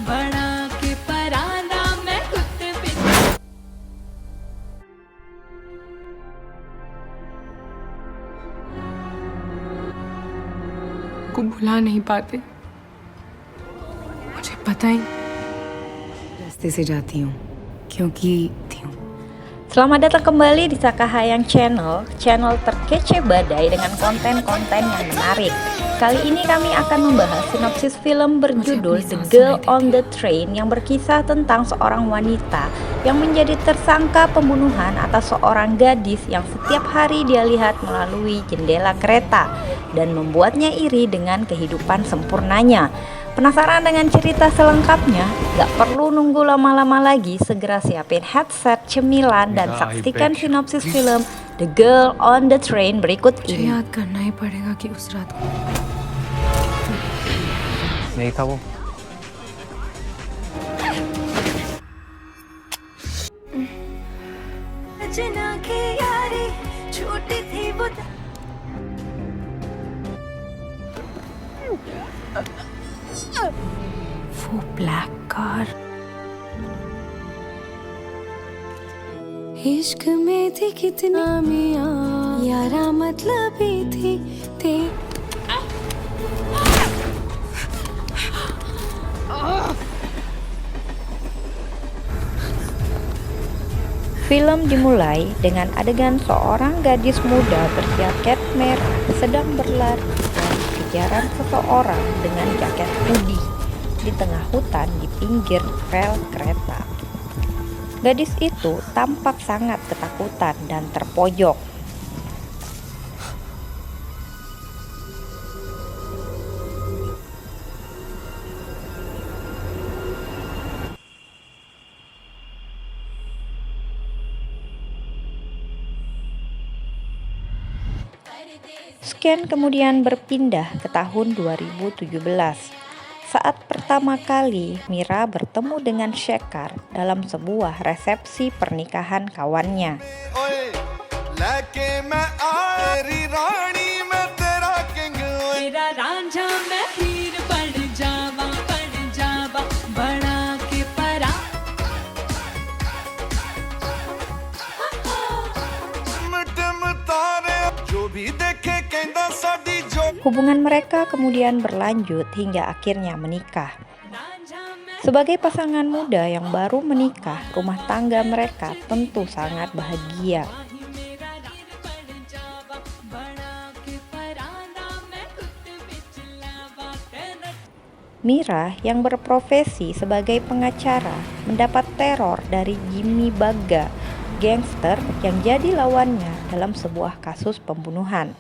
बड़ा के पराना मैं कुत्ते पे। को भुला नहीं पाते, मुझे पता ही रास्ते से जाती हूँ क्योंकि थी हूँ। Selamat datang kembali di Sakahayang Channel, channel terkece badai dengan konten-konten yang menarik. Kali ini kami akan membahas sinopsis film berjudul The Girl on the Train yang berkisah tentang seorang wanita yang menjadi tersangka pembunuhan atas seorang gadis yang setiap hari dia lihat melalui jendela kereta dan membuatnya iri dengan kehidupan sempurnanya. Penasaran dengan cerita selengkapnya? Gak perlu nunggu lama-lama lagi, segera siapin headset, cemilan, dan saksikan sinopsis film The Girl on the Train berikut ini. याद करना ही पड़ेगा कि उस रात को नहीं था वो। जना की यारी छोटी थी वो। वो ब्लैक कार इश्क में थी कितना मियाँ यारा मतलब ही थी ते। Film dimulai dengan adegan seorang gadis muda berjaket merah sedang berlari dari kejaran seseorang dengan jaket hoodie di tengah hutan di pinggir rel kereta. Gadis itu tampak sangat ketakutan dan terpojok. Scan kemudian berpindah ke tahun 2017. Saat pertama kali Mira bertemu dengan Shekhar dalam sebuah resepsi pernikahan kawannya. तेरा रांझा मैं हीर पड़ जावा बड़ा के परा। Hubungan mereka kemudian berlanjut hingga akhirnya menikah. Sebagai pasangan muda yang baru menikah, rumah tangga mereka tentu sangat bahagia. Mira yang berprofesi sebagai pengacara mendapat teror dari Jimmy Bagga, gangster yang jadi lawannya dalam sebuah kasus pembunuhan.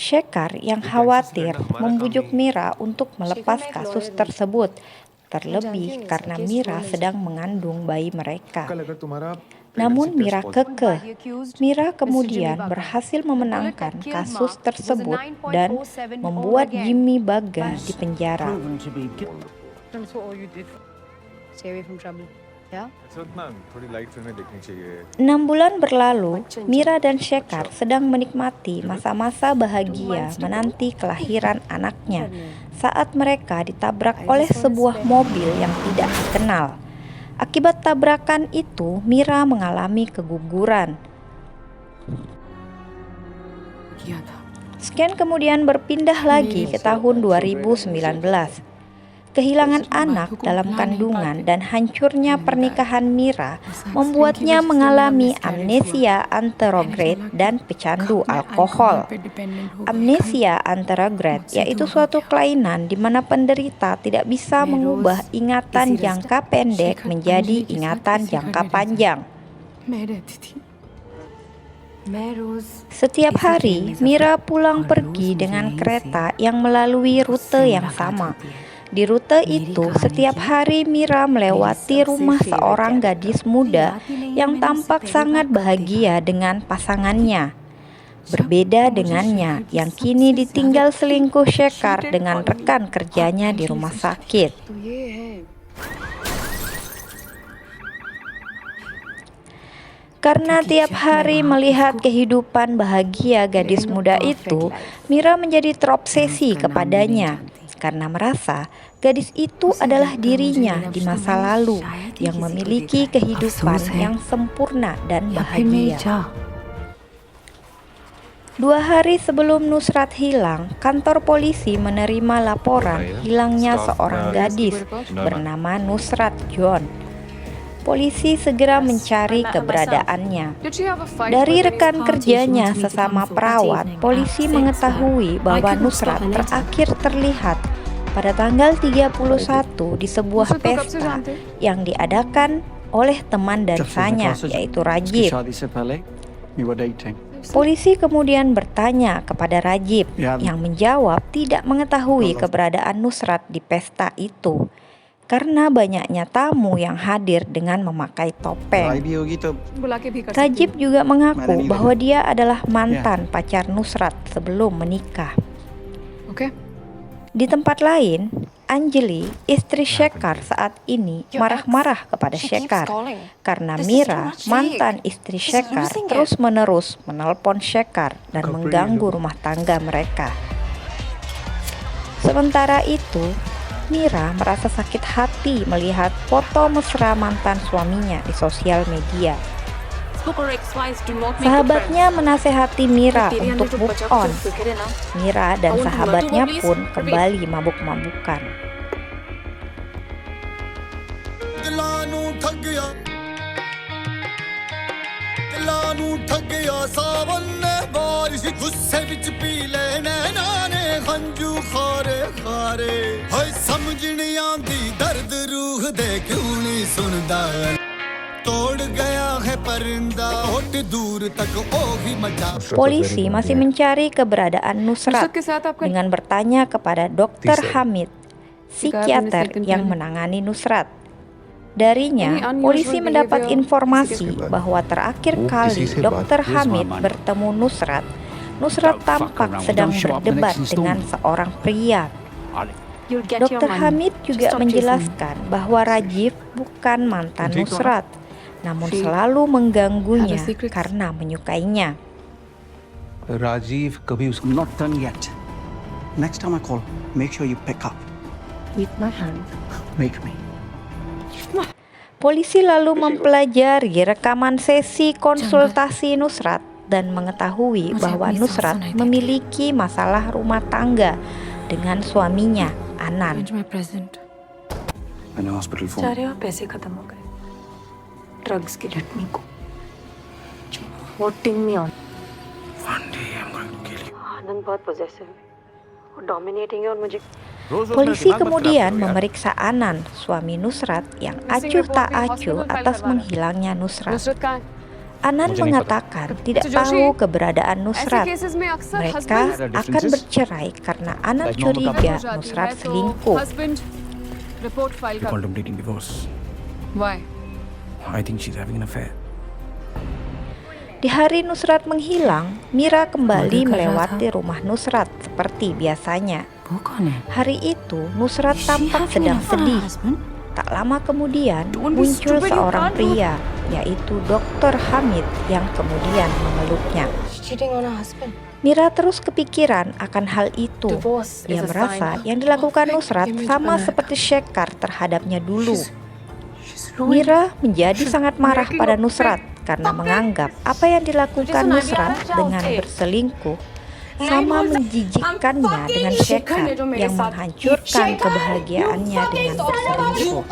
Shekhar yang khawatir membujuk Mira untuk melepas kasus tersebut, terlebih karena Mira sedang mengandung bayi mereka. Namun Mira kekeh. Mira kemudian berhasil memenangkan kasus tersebut dan membuat Jimmy Bagga dipenjara. 6 bulan berlalu, Mira dan Shekhar sedang menikmati masa-masa bahagia menanti kelahiran anaknya saat mereka ditabrak oleh sebuah mobil yang tidak dikenal. Akibat tabrakan itu, Mira mengalami keguguran. Scan kemudian berpindah lagi ke tahun 2019. Kehilangan anak dalam kandungan dan hancurnya pernikahan Mira membuatnya mengalami amnesia anterograde dan pecandu alkohol. Amnesia anterograde yaitu suatu kelainan di mana penderita tidak bisa mengubah ingatan jangka pendek menjadi ingatan jangka panjang. Setiap hari, Mira pulang pergi dengan kereta yang melalui rute yang sama. Di rute itu, setiap hari Mira melewati rumah seorang gadis muda yang tampak sangat bahagia dengan pasangannya. Berbeda dengannya yang kini ditinggal selingkuh Shekhar dengan rekan kerjanya di rumah sakit. Karena tiap hari melihat kehidupan bahagia gadis muda itu, Mira menjadi terobsesi kepadanya karena merasa gadis itu adalah dirinya di masa lalu yang memiliki kehidupan yang sempurna dan bahagia. 2 hari sebelum Nusrat hilang, kantor polisi menerima laporan hilangnya seorang gadis bernama Nusrat John. Polisi segera mencari keberadaannya. Dari rekan kerjanya sesama perawat, polisi mengetahui bahwa Nusrat terakhir terlihat pada tanggal 31 di sebuah pesta yang diadakan oleh teman dansanya, yaitu Rajib. Polisi kemudian bertanya kepada Rajib yang menjawab tidak mengetahui keberadaan Nusrat di pesta itu karena banyaknya tamu yang hadir dengan memakai topeng. Rajib juga mengaku bahwa dia adalah mantan pacar Nusrat sebelum menikah. Di tempat lain, Anjali, istri Shekhar saat ini marah-marah kepada Shekhar karena Mira, mantan istri Shekhar, terus-menerus menelpon Shekhar dan mengganggu rumah tangga mereka. Sementara itu, Mira merasa sakit hati melihat foto mesra mantan suaminya di sosial media. Sahabatnya menasehati Mira untuk move on. Mira dan sahabatnya pun kembali mabuk-mabukan. Polisi masih mencari keberadaan Nusrat dengan bertanya kepada Dr. Hamid, psikiater yang menangani Nusrat. Darinya, polisi mendapat informasi bahwa terakhir kali Dr. Hamid bertemu Nusrat tampak sedang berdebat dengan seorang pria. Dr. Hamid juga menjelaskan bahwa Rajib bukan mantan Nusrat, namun selalu mengganggunya karena menyukainya. Rajiv kabhi usko not done yet. Next time I call, make sure you pick up. With my hand. Make me. Polisi lalu mempelajari rekaman sesi konsultasi Nusrat dan mengetahui bahwa Nusrat memiliki masalah rumah tangga dengan suaminya, Anan. मैंने hospital phone सारे और पैसे खत्म हो गए ड्रग्स की रटनी को voting me on One day I'm going to kill you. आनंद बहुत पॉजेसिव है वो डोमिनेटिंग है और मुझे Polisi kemudian memeriksa Anan, suami Nusrat yang acuh tak acuh atas menghilangnya Nusrat. Anan mengatakan tidak tahu keberadaan Nusrat. Mereka akan bercerai karena Anan curiga Nusrat selingkuh. We contemplating divorce. Why? I think she's having an affair. Di hari Nusrat menghilang, Mira kembali melewati rumah Nusrat seperti biasanya. Hari itu, Nusrat tampak sedang sedih. Tak lama kemudian, muncul seorang pria, yaitu Dr. Hamid yang kemudian memeluknya. Mira terus kepikiran akan hal itu. Dia merasa yang dilakukan Nusrat sama seperti Shekhar terhadapnya dulu. Mira menjadi sangat marah pada Nusrat karena menganggap apa yang dilakukan Nusrat dengan berselingkuh sama menjijikkannya dengan Shekhar yang menghancurkan kebahagiaannya dengan berselingkuh.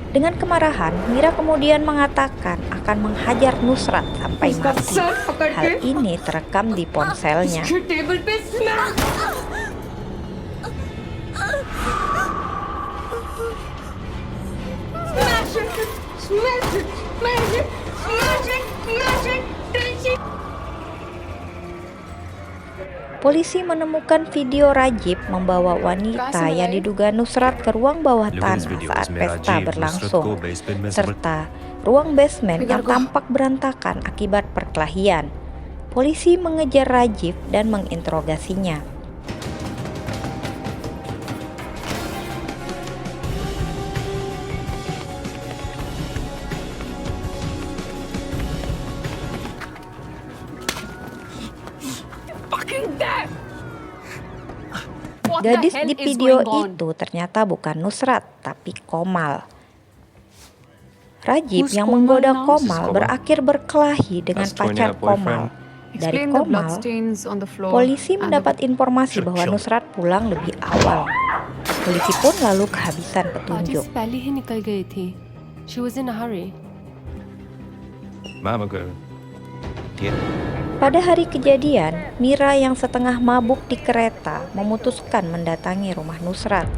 Dengan kemarahan, Mira kemudian mengatakan akan menghajar Nusrat sampai mati. Hal ini terekam di ponselnya. Polisi menemukan video Rajib membawa wanita yang diduga Nusrat ke ruang bawah tanah saat pesta berlangsung, serta ruang basement yang tampak berantakan akibat perkelahian. Polisi mengejar Rajib dan menginterogasinya. Gadis di video itu ternyata bukan Nusrat, tapi Komal. Rajib yang menggoda Komal berakhir berkelahi dengan pacar Komal. Dari Komal, polisi mendapat informasi bahwa Nusrat pulang lebih awal. Polisi pun lalu kehabisan petunjuk. पहले ही निकल गई थी. She was in a hurry. Ma'am अगर dia Pada hari kejadian, Mira yang setengah mabuk di kereta memutuskan mendatangi rumah Nusrat.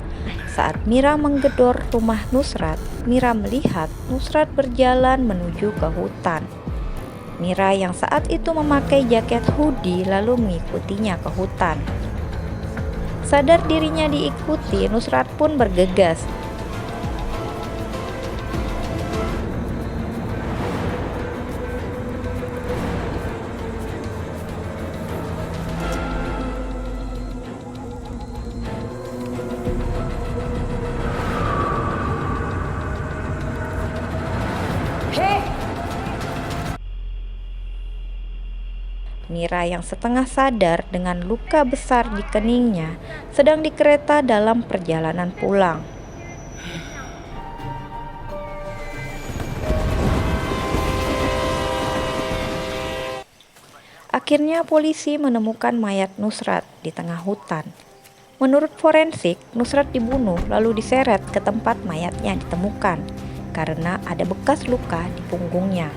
Saat Mira menggedor rumah Nusrat, Mira melihat Nusrat berjalan menuju ke hutan. Mira yang saat itu memakai jaket hoodie lalu mengikutinya ke hutan. Sadar dirinya diikuti, Nusrat pun bergegas. Mira yang setengah sadar dengan luka besar di keningnya sedang di kereta dalam perjalanan pulang. Akhirnya polisi menemukan mayat Nusrat di tengah hutan. Menurut forensik, Nusrat dibunuh lalu diseret ke tempat mayatnya ditemukan karena ada bekas luka di punggungnya.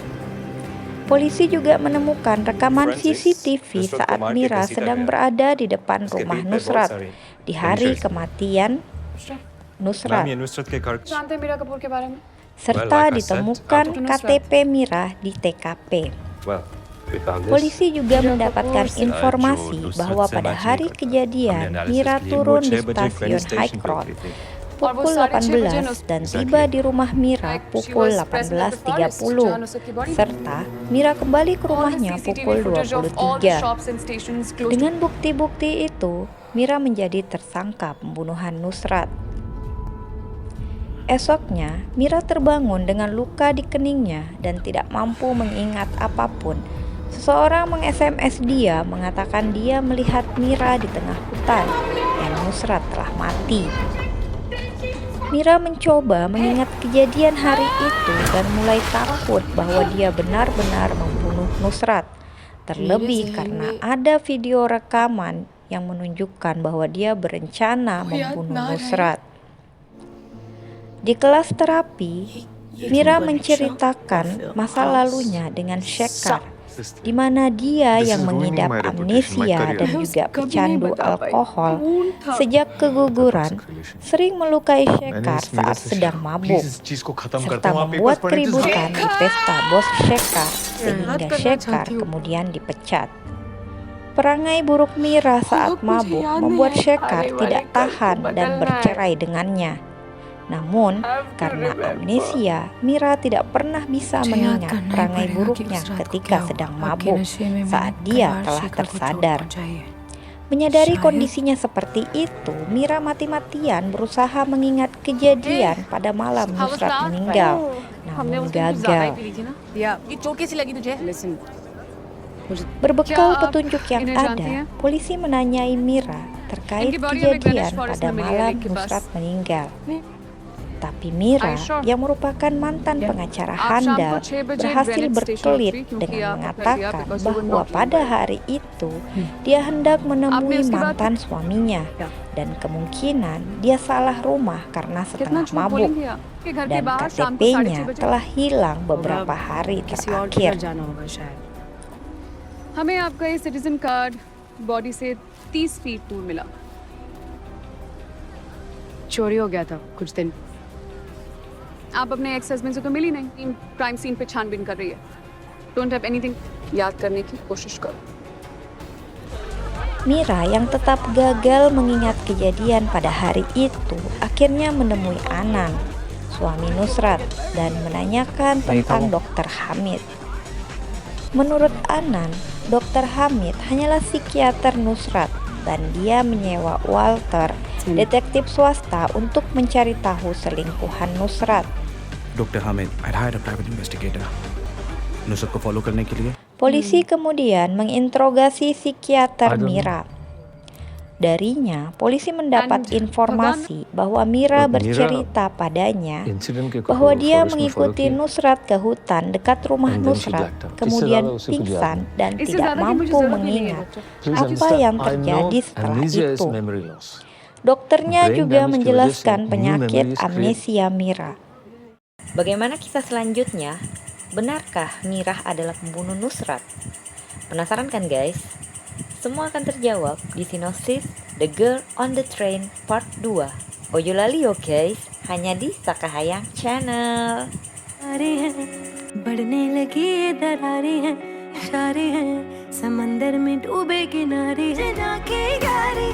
Polisi juga menemukan rekaman CCTV saat Mira sedang berada di depan rumah Nusrat di hari kematian Nusrat, serta ditemukan KTP Mira di TKP. Polisi juga mendapatkan informasi bahwa pada hari kejadian Mira turun di stasiun High Road pukul 18 dan tiba di rumah Mira pukul 18.30 serta Mira kembali ke rumahnya pukul 23. Dengan bukti-bukti itu, Mira menjadi tersangka pembunuhan Nusrat. Esoknya, Mira terbangun dengan luka di keningnya dan tidak mampu mengingat apapun. Seseorang meng-SMS dia mengatakan dia melihat Mira di tengah hutan dan Nusrat telah mati. Mira mencoba mengingat kejadian hari itu dan mulai takut bahwa dia benar-benar membunuh Nusrat. Terlebih karena ada video rekaman yang menunjukkan bahwa dia berencana membunuh Nusrat. Di kelas terapi, Mira menceritakan masa lalunya dengan Shekhar, di mana dia yang mengidap amnesia dan juga pecandu alkohol sejak keguguran sering melukai Shekhar saat sedang mabuk serta membuat keributan di pesta bos Shekhar sehingga Shekhar kemudian dipecat. Perangai buruk Mira saat mabuk membuat Shekhar tidak tahan dan bercerai dengannya. Namun, karena amnesia, Mira tidak pernah bisa mengingat perangai buruknya ketika sedang mabuk saat dia telah tersadar. Menyadari kondisinya seperti itu, Mira mati-matian berusaha mengingat kejadian pada malam Nusrat meninggal, namun gagal. Berbekal petunjuk yang ada, polisi menanyai Mira terkait kejadian pada malam Nusrat meninggal. Tapi Mira, yang merupakan mantan pengacara handal, berhasil berkelit dengan mengatakan bahwa pada hari itu dia hendak menemui mantan suaminya dan kemungkinan dia salah rumah karena setengah mabuk dan KTP-nya telah hilang beberapa hari terakhir. हमें आपका ये citizen card body से 30 फीट दूर मिला. चोरी हो गया था कुछ दिन. आप अपने एक्स हस्बैंड से तो मिली नहीं. क्राइम सीन पे छानबीन कर रही है. Don't have anything. याद करने की कोशिश करो. Mira yang tetap gagal mengingat kejadian pada hari itu akhirnya menemui Anan, suami Nusrat, dan menanyakan tentang Dr. Hamid. Menurut Anan, Dr. Hamid hanyalah psikiater Nusrat dan dia menyewa Walter, detektif swasta, untuk mencari tahu selingkuhan Nusrat. Dr. Hamid, I'd hired a private investigator. Nusrat को follow करने के लिए. Polisi kemudian menginterogasi psikiater Mira. Darinya, polisi mendapat informasi bahwa Mira bercerita padanya bahwa dia mengikuti Nusrat ke hutan dekat rumah Nusrat, kemudian pingsan dan tidak mampu mengingat apa yang terjadi setelah itu. Dokternya juga menjelaskan penyakit amnesia Mira. Bagaimana kisah selanjutnya? Benarkah Mira adalah pembunuh Nusrat? Penasaran kan guys? Semua akan terjawab di sinopsis The Girl on the Train Part 2. Ojo lali yo guys, hanya di Sakahayang Channel. बढ़ने लगी ये दरारें हैं, इशारे हैं, समंदर में डूबे किनारे हैं, जाके यारी